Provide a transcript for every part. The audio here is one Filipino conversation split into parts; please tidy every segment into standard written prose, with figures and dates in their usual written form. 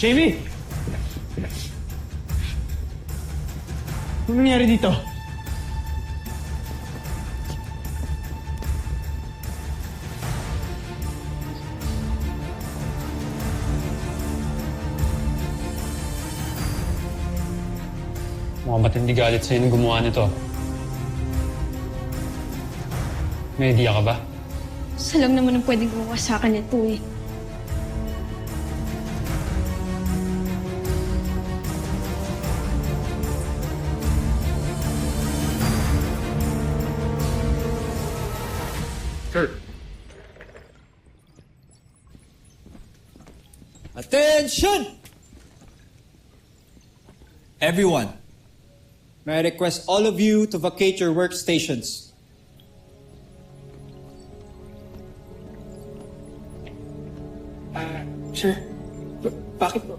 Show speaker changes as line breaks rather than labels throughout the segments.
Jamie! Ano nangyari dito?
Mukhang matindi galit sa'yo nung gumawa nito. May idea ka ba?
Isa lang naman ang pwedeng gumawa sa akin ito eh.
Kurt.
Attention! Everyone, may I request all of you to vacate your workstations.
Sir, bakit po?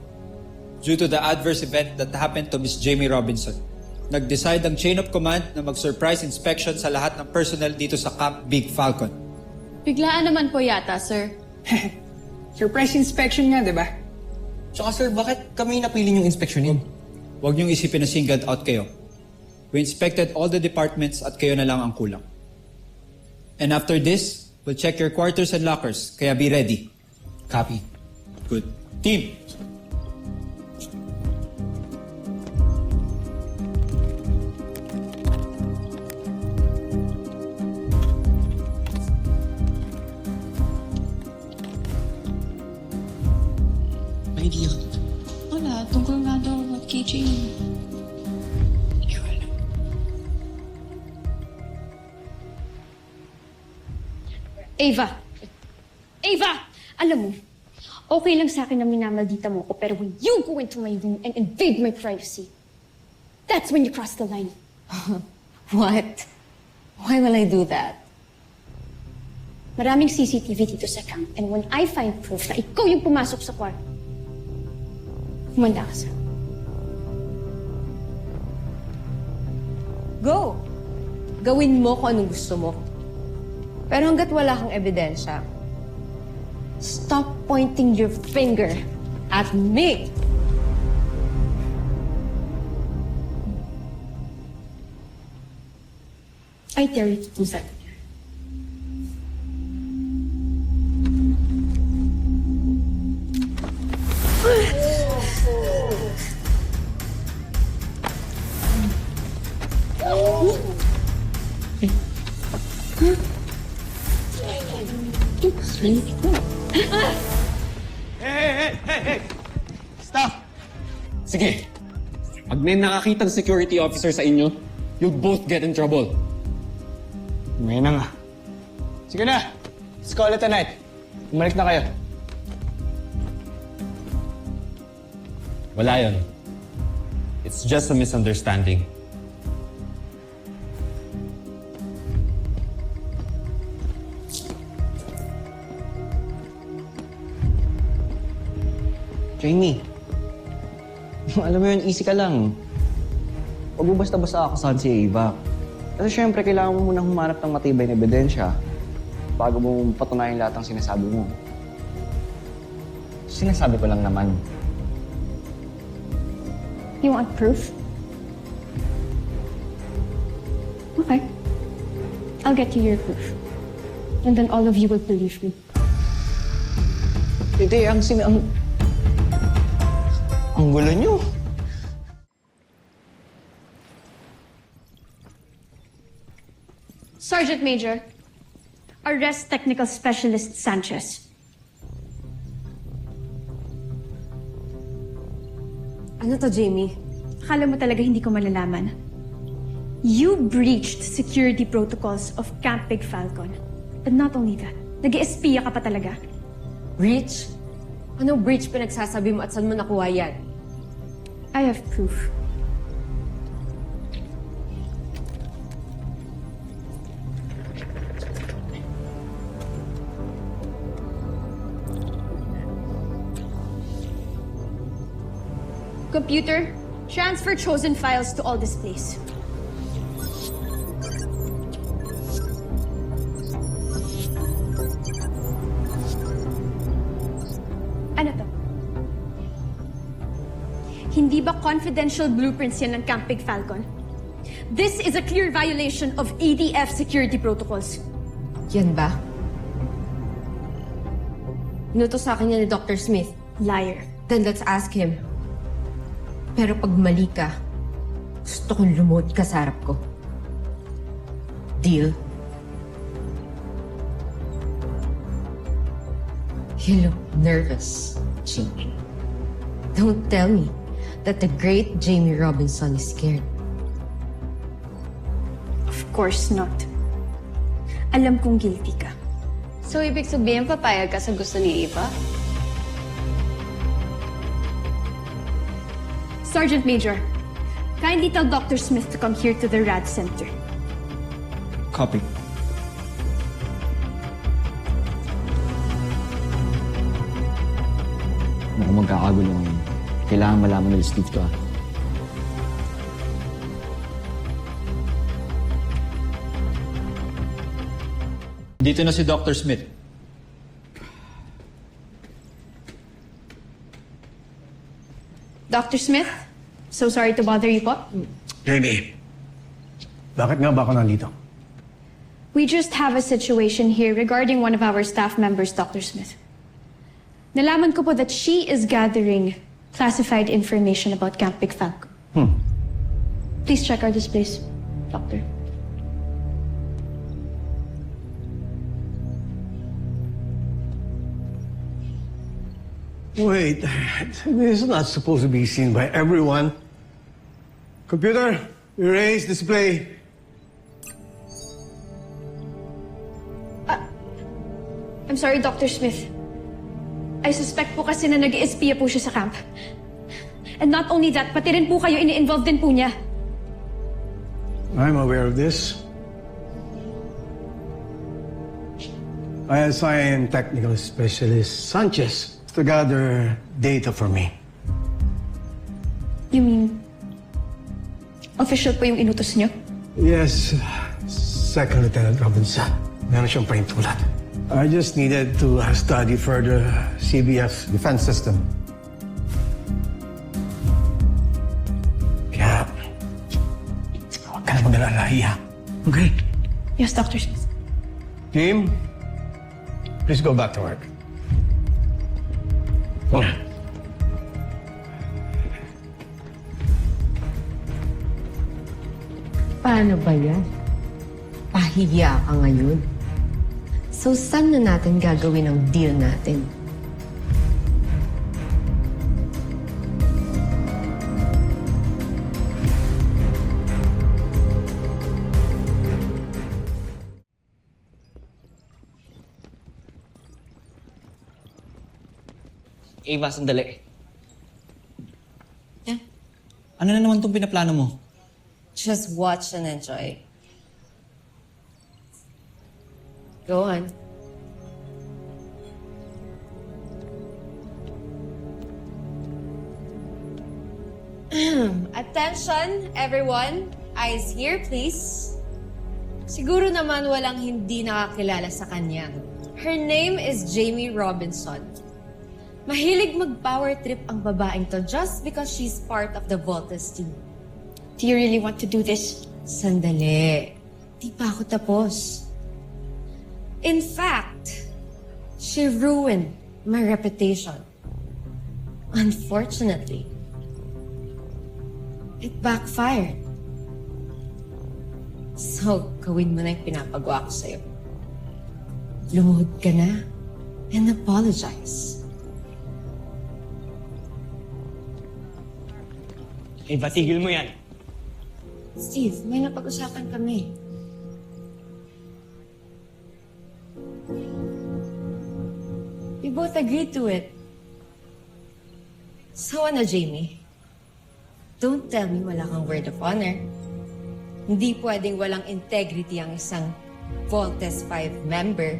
Due to the adverse event that happened to Miss Jamie Robinson, nag-decide ang chain of command na mag-surprise inspection sa lahat ng personnel dito sa Camp Big Falcon.
Biglaan naman po yata, sir.
Surprise inspection nga, di ba?
Tsaka sir, bakit kami napili yung inspeksyonin?
Huwag niyong isipin na singled out kayo. We inspected all the departments at kayo na lang ang kulang. And after this, we'll check your quarters and lockers, kaya be ready.
Copy.
Good. Team!
May idea ka.
Wala, tungkol nga daw kay Jane. Ava! Ava! Alam mo, okay lang sa akin na minamaldita mo ko, pero when you go into my room and invade my privacy, that's when you cross the line.
What? Why will I do that?
Maraming CCTV dito sa camp, and when I find proof na ikaw yung pumasok sa kwarto, humanda ka sa.
Go! Gawin mo kung anong gusto mo. Pero hanggat wala kang ebidensya,
Stop pointing your finger
at me!
I dare you to do that.
Hey! Stop!
Sige! Pag may nakakitang security officer sa inyo, you'll both get in trouble.
May na nga. Sige na! Let's call it a night. Umalik na kayo.
Wala yun. It's just a misunderstanding.
Jamie. Alam mo yun, easy ka lang. Huwag mo basta-basta akasahan si Ava. Kasi syempre, kailangan mo munang humanap ng matibay na ebidensya bago mo patunayan lahat ng sinasabi mo. Sinasabi ko lang naman.
You want proof? Okay. I'll get you your proof. And then all of you will believe me.
Hindi, ang gulo nyo.
Sergeant Major, arrest Technical Specialist Sanchez.
Ano to, Jamie?
Akala mo talaga hindi ko malalaman? You breached security protocols of Camp Big Falcon. And not only that, nag-espiya ka pa talaga.
Breach? Ano breach pinagsasabi mo at saan mo nakuha yan?
I have proof. Computer, transfer chosen files to all displays. Ano to? Hindi ba confidential blueprints yan ng Camp Big Falcon? This is a clear violation of ADF security protocols.
Yan ba? Inutos sa akin yan ni Dr. Smith.
Liar.
Then let's ask him. Pero pag mali ka, gusto kong lumuhod ka sa harap ko. Deal? You look nervous, Jamie. Don't tell me that the great Jamie Robinson is scared.
Of course not. Alam kong guilty ka.
So, ibig sabihin, papayag ka sa gusto ni Eva?
Sergeant Major, kindly tell Dr. Smith to come here to the RAD Center.
Copy.
Mukhang magkakagulo ngayon. Kailangan malaman nila Steve to ah.
Dito na si Dr. Smith.
Dr. Smith, so sorry to bother you po.
Jamie, bakit nga ba ako nandito?
We just have a situation here regarding one of our staff members, Dr. Smith. Nalaman ko po that she is gathering classified information about Camp Big Falcon. Please check our displays, Doctor.
Wait, this is not supposed to be seen by everyone. Computer, erase display.
I'm sorry, Dr. Smith. I suspect po kasi na nag-espiya po siya sa camp. And not only that, pati rin po kayo ini-involve din po niya.
I'm aware of this. I assigned technical specialist Sanchez to gather data for me.
You mean, official po yung inutos niyo?
Yes, Second Lieutenant Robinson. Meron siyang pahintulat. I just needed to study further CBF's defense system. Kaya, huwag ka na mag-alala, Iha. Okay?
Yes, Dr. Smith.
Team, please go back to work. Oh.
Paano ba yan? Pahiya ka ngayon. So, saan na natin gagawin ang deal natin?
Eva, sandali.
Yeah.
Ano na naman itong pinaplano mo?
Just watch and enjoy. Go on. Attention, everyone. Eyes here, please. Siguro naman walang hindi nakakilala sa kanya. Her name is Jamie Robinson. Mahilig mag-power trip ang babaeng to just because she's part of the Voltes team.
Do you really want to do this?
Sandali. Di pa ako tapos. In fact, she ruined my reputation. Unfortunately, it backfired. So, gawin mo na yung pinapagawa ko sa'yo. Lumuhod ka na and apologize.
Eva, tigil mo yan.
Steve, may napag-usapan kami. We both agreed to it. So ano, Jamie? Don't tell me wala kang word of honor. Hindi pwedeng walang integrity ang isang Voltes 5 member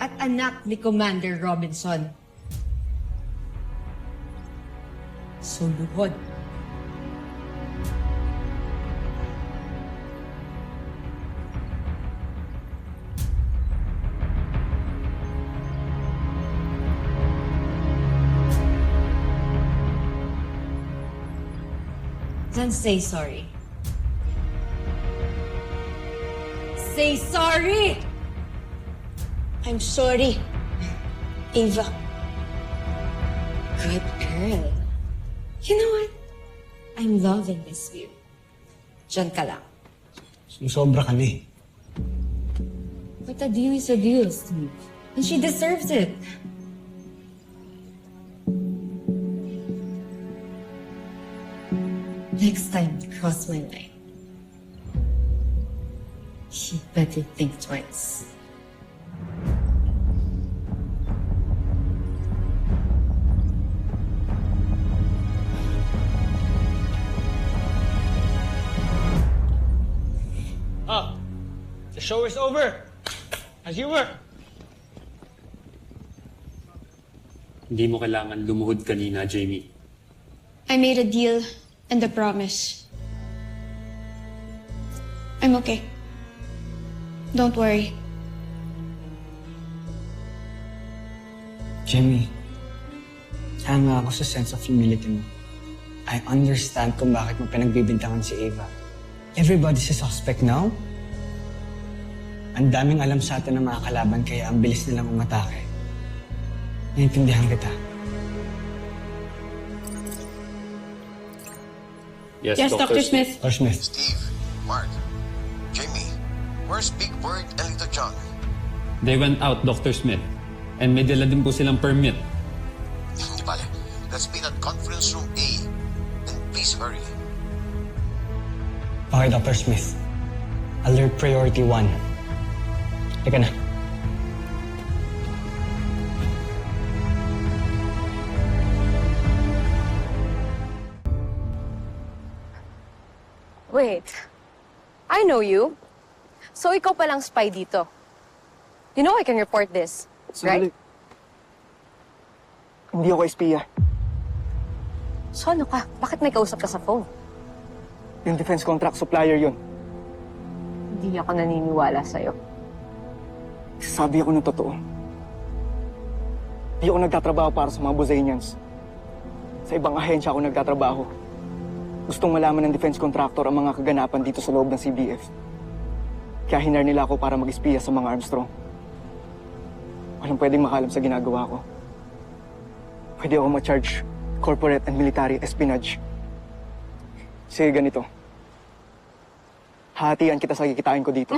at anak ni Commander Robinson. So luhod. Then say sorry. Say sorry!
I'm sorry, Ava.
Good girl. You know what? I'm loving this view. Diyan ka lang.
Sumusobra ka na eh.
But a deal is a deal, Steve. And she deserves it. Next time you cross my line, you better think twice.
Ah, the show is over. As you were.
Hindi mo kailangan lumuhod kanina, Jamie.
I made a deal and a promise. I'm okay. Don't worry.
Jimmy, tama ako sa sense of humility mo. I understand kung bakit mo pinagbibintangan si Ava. Everybody's a suspect now. Ang daming alam sa atin ng mga kalaban kaya ang bilis nilang umatake. Naiintindihan kita.
Yes,
Dr. Smith.
Dr. Smith.
Steve, Mark, Jamie, where's Big Bird and Little John?
They went out, Dr. Smith. And may dala din po silang permit.
Hindi pala. Let's meet at conference room A. And please hurry.
Okay, Dr. Smith. Alert Priority 1. Teka na.
Wait. I know you. So ikaw palang spy dito. You know I can report this, right?
Hindi ako espiya.
So ano ka? Bakit may kausap ka sa phone?
Yung defense contract supplier yun.
Hindi ako naniniwala sa'yo.
Sabi ako ng totoo. Di ako nagtatrabaho para sa mga Buzanians. Sa ibang ahensya ako nagtatrabaho. Gustong malaman ng defense contractor ang mga kaganapan dito sa loob ng CBF. Kaya hinar nila ako para mag-espiya sa mga Armstrong. Walang pwedeng makalam sa ginagawa ko. Pwede ako ma-charge corporate and military espionage. Sige, ganito. Hatian kita sa kikitain ko dito.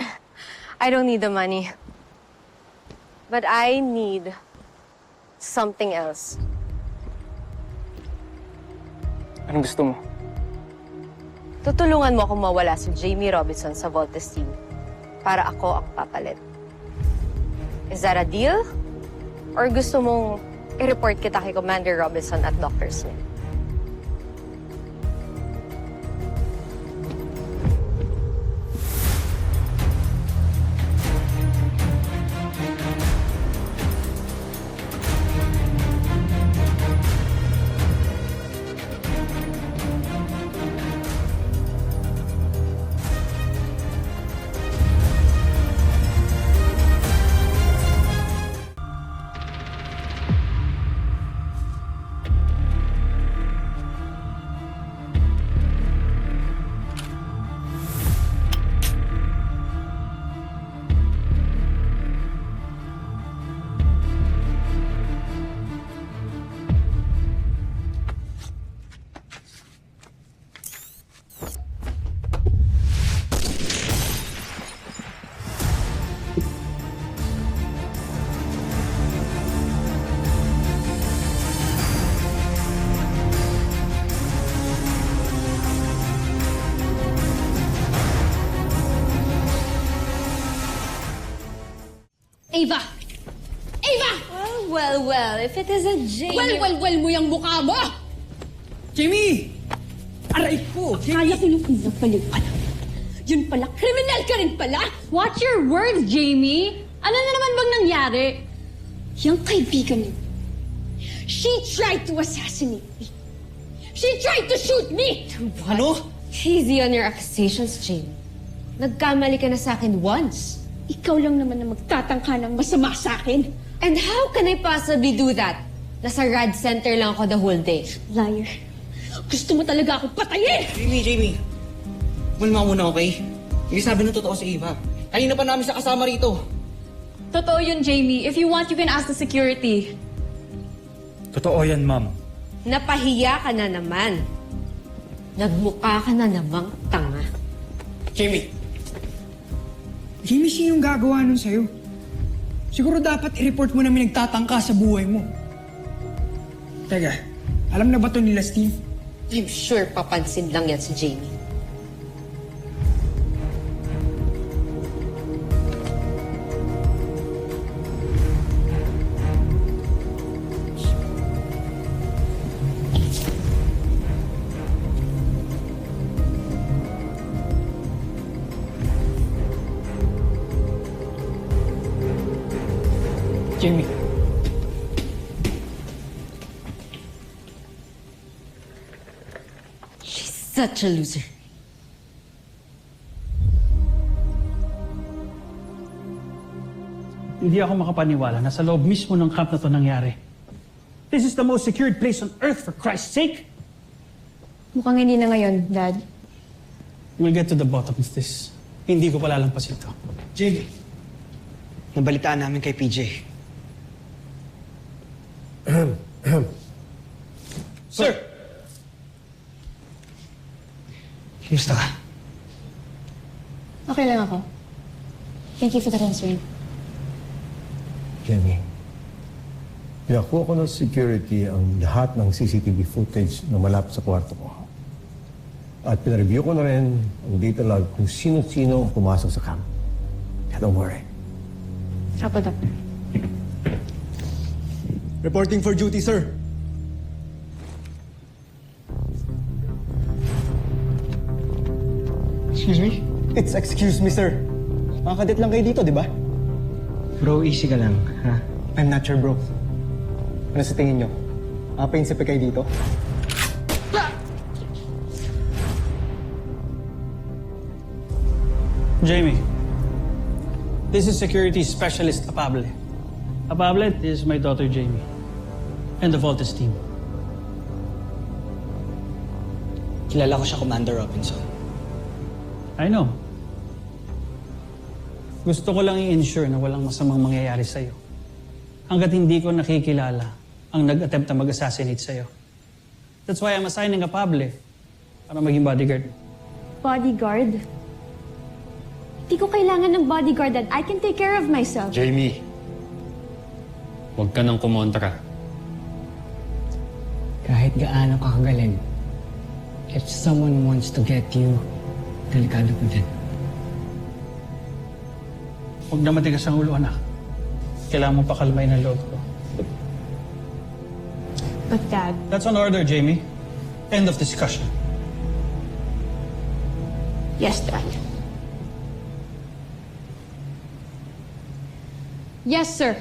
I don't need the money. But I need something else.
Anong gusto mo?
Tutulungan mo akong mawala si Jamie Robinson sa Voltes team para ako ang papalit. Is that a deal? Or gusto mong i-report kita kay Commander Robinson at Dr. Smith?
Ava! Ava!
Well, if it is a Jamie...
Well mo yung mukha mo!
Jamie! Aray ko!
Kaya ko yung pinapaliw pala. Yun pala, kriminal ka rin pala!
Watch your words, Jamie! Ano na naman bang nangyari?
Yung kaibigan mo, she tried to assassinate me. She tried to shoot me!
Ano?
Easy on your accusations, Jamie. Nagkamali ka na sa akin once.
Ikaw lang naman na magtatangka ng masama sa akin.
And how can I possibly do that? Nasa rad center lang ako the whole day.
Liar.
Gusto mo talaga ako patayin!
Jamie. Malma muna, okay? Hindi sabi ng totoo si Eva. Kanina pa namin siya kasama rito.
Totoo yun, Jamie. If you want, you can ask the security.
Totoo yan, ma'am.
Napahiya ka na naman. Nagmukha ka na namang tanga.
Jamie, sino yung gagawa nun sa'yo? Siguro dapat i-report mo na may nagtatangka sa buhay mo. Teka, alam na ba to nila Steve?
I'm sure papansin lang yan si Jamie.
Jamie,
She's such a loser.
Hindi ako makapaniwala na sa loob mismo ng camp na to nangyari. This is the most secured place on earth, for Christ's sake!
Mukhang hindi na ngayon, Dad.
We'll get to the bottom of this. Hindi ko palalampasin to.
Jamie, nabalitaan namin kay PJ.
Sir!
Kumusta ka?
Okay lang ako. Thank you for the concern.
Jenny, pinakuha ko ng security ang lahat ng CCTV footage na malapit sa kwarto ko. At pinareview ko na rin ang data log kung sino-sino ang pumasok sa camp. Kaya don't worry.
Apo, Doctor.
Reporting for duty, sir.
Excuse me?
It's excuse me, sir. Mga kadit lang kayo dito, di ba?
Bro, easy ka lang, ha?
I'm not sure, bro. Ano sa tingin nyo? Prinsipe kayo dito?
Jamie, this is Security Specialist Apable. Apable is my daughter Jamie. And the Voltes team.
Kilala ko siya, Commander Robinson.
I know. Gusto ko lang i-ensure na walang masamang mangyayari sa'yo. Hanggat hindi ko nakikilala ang nag-attempt na mag-assassinate sa'yo. That's why I'm assigning a Pable para maging bodyguard.
Bodyguard? Hindi ko kailangan ng bodyguard, Dad. I can take care of myself.
Jamie, huwag ka nang kumontra.
Kahit gaano ka kagaling, if someone wants to get you, delikado ko din.
Huwag na matigas ang ulo, anak. Kailangan mo pakalmain ang loob ko.
But, Dad,
That's on order, Jamie. End of discussion.
yes, Dad. Yes, sir.